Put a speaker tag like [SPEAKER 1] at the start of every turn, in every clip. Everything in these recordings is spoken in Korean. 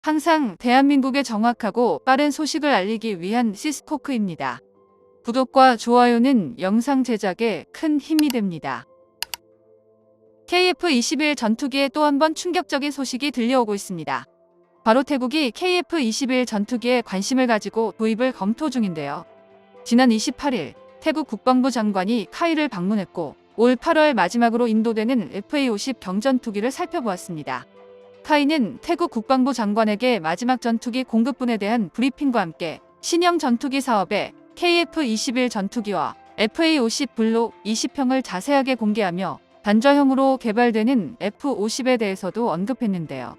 [SPEAKER 1] 항상 대한민국에 정확하고 빠른 소식을 알리기 위한 시스코크입니다. 구독과 좋아요는 영상 제작에 큰 힘이 됩니다. KF-21 전투기에 또 한 번 충격적인 소식이 들려오고 있습니다. 바로 태국이 KF-21 전투기에 관심을 가지고 도입을 검토 중인데요. 지난 28일 태국 국방부 장관이 카이를 방문했고 올 8월 마지막으로 인도되는 FA-50 경전투기를 살펴보았습니다. 카이는 태국 국방부 장관에게 마지막 전투기 공급분에 대한 브리핑과 함께 신형 전투기 사업에 KF-21 전투기와 FA-50 블록 20형을 자세하게 공개하며 단좌형으로 개발되는 F-50에 대해서도 언급했는데요.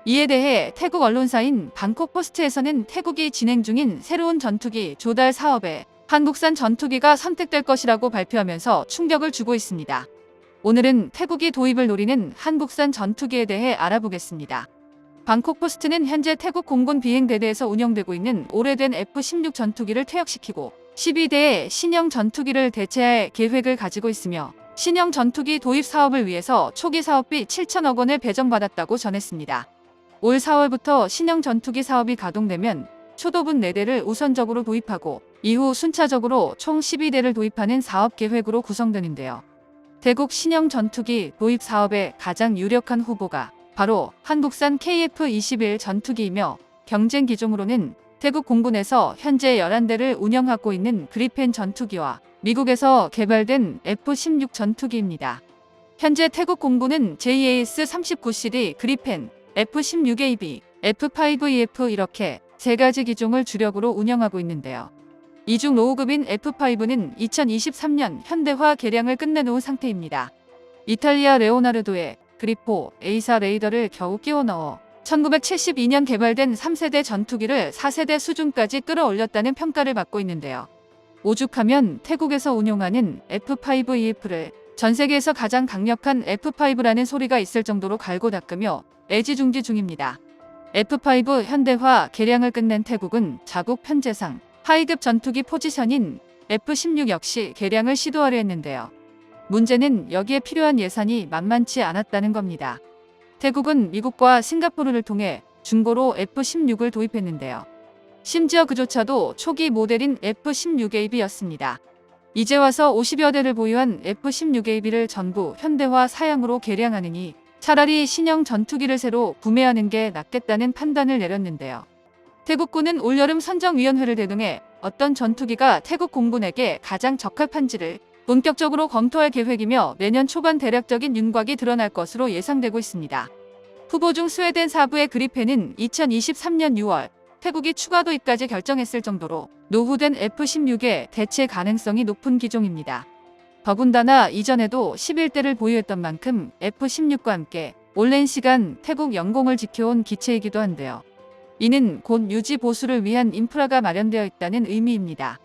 [SPEAKER 1] 이에 대해 태국 언론사인 방콕포스트에서는 태국이 진행 중인 새로운 전투기 조달 사업에 한국산 전투기가 선택될 것이라고 발표하면서 충격을 주고 있습니다. 오늘은 태국이 도입을 노리는 한국산 전투기에 대해 알아보겠습니다. 방콕포스트는 현재 태국 공군 비행대대에서 운영되고 있는 오래된 F-16 전투기를 퇴역시키고 12대의 신형 전투기를 대체할 계획을 가지고 있으며 신형 전투기 도입 사업을 위해서 초기 사업비 7천억 원을 배정받았다고 전했습니다. 올 4월부터 신형 전투기 사업이 가동되면 초도분 4대를 우선적으로 도입하고 이후 순차적으로 총 12대를 도입하는 사업 계획으로 구성되는데요. 태국 신형 전투기 도입 사업의 가장 유력한 후보가 바로 한국산 KF-21 전투기이며 경쟁 기종으로는 태국 공군에서 현재 11대를 운영하고 있는 그리펜 전투기와 미국에서 개발된 F-16 전투기입니다. 현재 태국 공군은 JAS-39CD 그리펜, F-16AB, F-5EF 이렇게 3가지 기종을 주력으로 운영하고 있는데요. 이 중 로우급인 F-5는 2023년 현대화 개량을 끝내놓은 상태입니다. 이탈리아 레오나르도의 그리포 A사 레이더를 겨우 끼워 넣어 1972년 개발된 3세대 전투기를 4세대 수준까지 끌어올렸다는 평가를 받고 있는데요. 오죽하면 태국에서 운용하는 F-5EF를 전 세계에서 가장 강력한 F-5라는 소리가 있을 정도로 갈고 닦으며 애지중지 중입니다. F-5 현대화 개량을 끝낸 태국은 자국 편제상 하이급 전투기 포지션인 F-16 역시 개량을 시도하려 했는데요. 문제는 여기에 필요한 예산이 만만치 않았다는 겁니다. 태국은 미국과 싱가포르를 통해 중고로 F-16을 도입했는데요. 심지어 그조차도 초기 모델인 F-16AB였습니다. 이제 와서 50여 대를 보유한 F-16AB를 전부 현대화 사양으로 개량하느니 차라리 신형 전투기를 새로 구매하는 게 낫겠다는 판단을 내렸는데요. 태국군은 올여름 선정위원회를 대동해 어떤 전투기가 태국 공군에게 가장 적합한지를 본격적으로 검토할 계획이며 내년 초반 대략적인 윤곽이 드러날 것으로 예상되고 있습니다. 후보 중 스웨덴 사부의 그리펜은 2023년 6월 태국이 추가 도입까지 결정했을 정도로 노후된 F-16의 대체 가능성이 높은 기종입니다. 더군다나 이전에도 11대를 보유했던 만큼 F-16과 함께 오랜 시간 태국 영공을 지켜온 기체이기도 한데요. 이는 곧 유지 보수를 위한 인프라가 마련되어 있다는 의미입니다.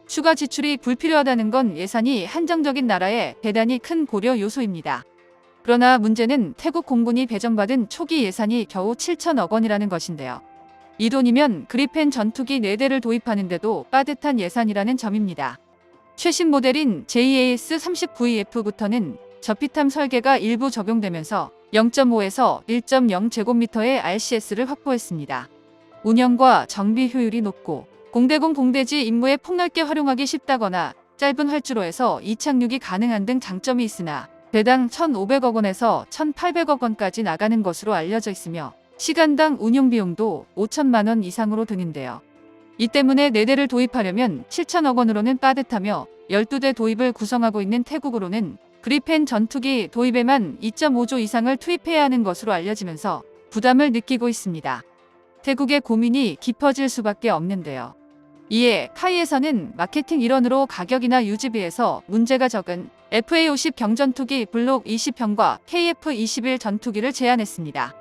[SPEAKER 1] 추가 지출이 불필요하다는 건 예산이 한정적인 나라의 대단히 큰 고려 요소입니다. 그러나 문제는 태국 공군이 배정받은 초기 예산이 겨우 7천억 원이라는 것인데요. 이 돈이면 그리펜 전투기 4대를 도입하는데도 빠듯한 예산이라는 점입니다. 최신 모델인 JAS-39EF부터는 저피탐 설계가 일부 적용되면서 0.5에서 1.0 제곱미터의 RCS를 확보했습니다. 운영과 정비 효율이 높고 공대공 공대지 임무에 폭넓게 활용하기 쉽다거나 짧은 활주로에서 이착륙이 가능한 등 장점이 있으나 대당 1,500억 원에서 1,800억 원까지 나가는 것으로 알려져 있으며 시간당 운용 비용도 5천만 원 이상으로 드는데요. 이 때문에 4대를 도입하려면 7천억 원으로는 빠듯하며 12대 도입을 구성하고 있는 태국으로는 그리펜 전투기 도입에만 2.5조 이상을 투입해야 하는 것으로 알려지면서 부담을 느끼고 있습니다. 태국의 고민이 깊어질 수밖에 없는데요. 이에 카이에서는 마케팅 일원으로 가격이나 유지비에서 문제가 적은 FA-50 경전투기 블록 20형과 KF-21 전투기를 제안했습니다.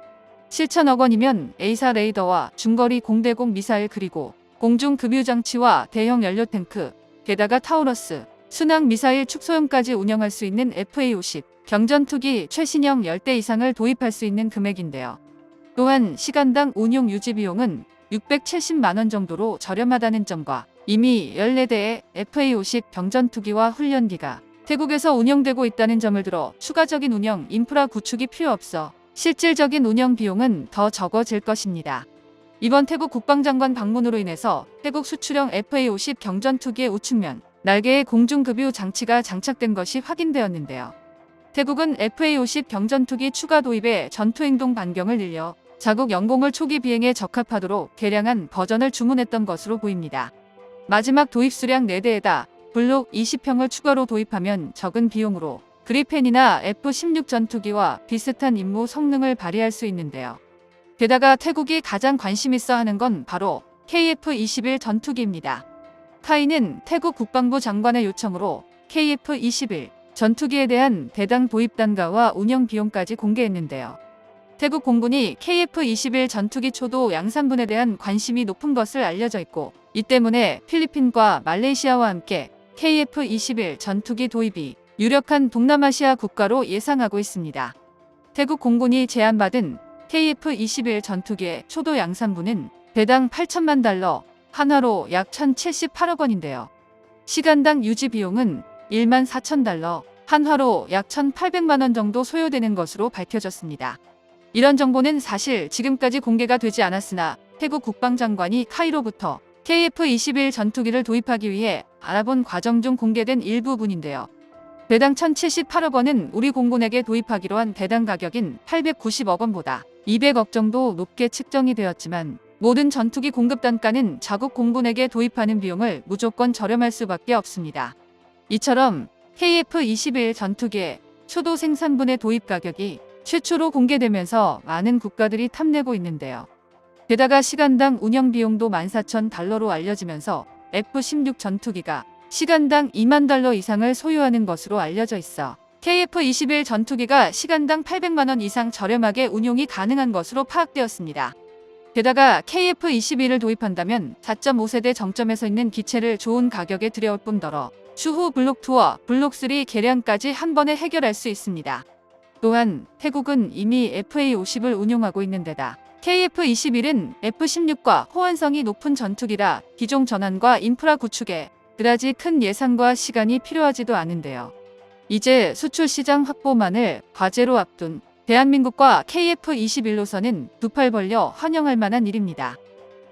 [SPEAKER 1] 7천억 원이면 A사 레이더와 중거리 공대공 미사일 그리고 공중 급유 장치와 대형 연료 탱크, 게다가 타우러스, 순항 미사일 축소형까지 운영할 수 있는 FA-50 경전투기 최신형 10대 이상을 도입할 수 있는 금액인데요. 또한 시간당 운용 유지 비용은 670만 원 정도로 저렴하다는 점과 이미 14대의 FA-50 경전투기와 훈련기가 태국에서 운영되고 있다는 점을 들어 추가적인 운영 인프라 구축이 필요 없어 실질적인 운영 비용은 더 적어질 것입니다. 이번 태국 국방장관 방문으로 인해서 태국 수출형 FA-50 경전투기의 우측면 날개에 공중급유 장치가 장착된 것이 확인되었는데요. 태국은 FA-50 경전투기 추가 도입에 전투행동 반경을 늘려 자국 영공을 초기 비행에 적합하도록 개량한 버전을 주문했던 것으로 보입니다. 마지막 도입 수량 4대에다 블록 20형을 추가로 도입하면 적은 비용으로 그리펜이나 F-16 전투기와 비슷한 임무 성능을 발휘할 수 있는데요. 게다가 태국이 가장 관심 있어 하는 건 바로 KF-21 전투기입니다. 카이는 태국 국방부 장관의 요청으로 KF-21 전투기에 대한 대당 도입 단가와 운영 비용까지 공개했는데요. 태국 공군이 KF-21 전투기 초도 양산분에 대한 관심이 높은 것을 알려져 있고, 이 때문에 필리핀과 말레이시아와 함께 KF-21 전투기 도입이 유력한 동남아시아 국가로 예상하고 있습니다. 태국 공군이 제안받은 KF-21 전투기의 초도 양산분은 배당 8천만 달러, 한화로 약 1,078억 원인데요. 시간당 유지 비용은 1만 4천 달러, 한화로 약 1,800만 원 정도 소요되는 것으로 밝혀졌습니다. 이런 정보는 사실 지금까지 공개가 되지 않았으나 태국 국방장관이 카이로부터 KF-21 전투기를 도입하기 위해 알아본 과정 중 공개된 일부분인데요. 배당 1,078억 원은 우리 공군에게 도입하기로 한 배당 가격인 890억 원보다 200억 정도 높게 측정이 되었지만, 모든 전투기 공급 단가는 자국 공군에게 도입하는 비용을 무조건 저렴할 수밖에 없습니다. 이처럼 KF-21 전투기의 초도 생산분의 도입 가격이 최초로 공개되면서 많은 국가들이 탐내고 있는데요. 게다가 시간당 운영 비용도 14,000달러로 알려지면서 F-16 전투기가 시간당 2만 달러 이상을 소요하는 것으로 알려져 있어 KF-21 전투기가 시간당 800만 원 이상 저렴하게 운용이 가능한 것으로 파악되었습니다. 게다가 KF-21을 도입한다면 4.5세대 정점에서 있는 기체를 좋은 가격에 들여올 뿐더러 추후 블록2와 블록3 개량까지 한 번에 해결할 수 있습니다. 또한 태국은 이미 FA-50을 운용하고 있는 데다 KF-21은 F-16과 호환성이 높은 전투기라 기종 전환과 인프라 구축에 그다지 큰 예산과 시간이 필요하지도 않은데요. 이제 수출 시장 확보만을 과제로 앞둔 대한민국과 KF-21로서는 두 팔 벌려 환영할 만한 일입니다.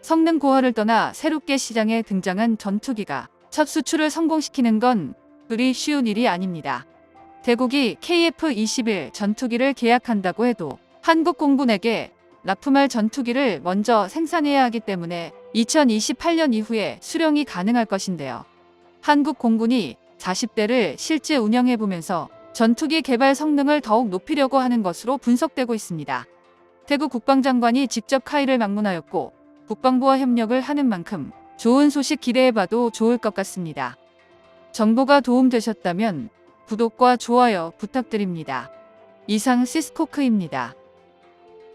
[SPEAKER 1] 성능 고하를 떠나 새롭게 시장에 등장한 전투기가 첫 수출을 성공시키는 건 그리 쉬운 일이 아닙니다. 태국이 KF-21 전투기를 계약한다고 해도 한국 공군에게 납품할 전투기를 먼저 생산해야 하기 때문에 2028년 이후에 수령이 가능할 것인데요. 한국 공군이 40대를 실제 운영해보면서 전투기 개발 성능을 더욱 높이려고 하는 것으로 분석되고 있습니다. 태국 국방장관이 직접 카이를 방문하였고 국방부와 협력을 하는 만큼 좋은 소식 기대해봐도 좋을 것 같습니다. 정보가 도움되셨다면 구독과 좋아요 부탁드립니다. 이상 시스코크입니다.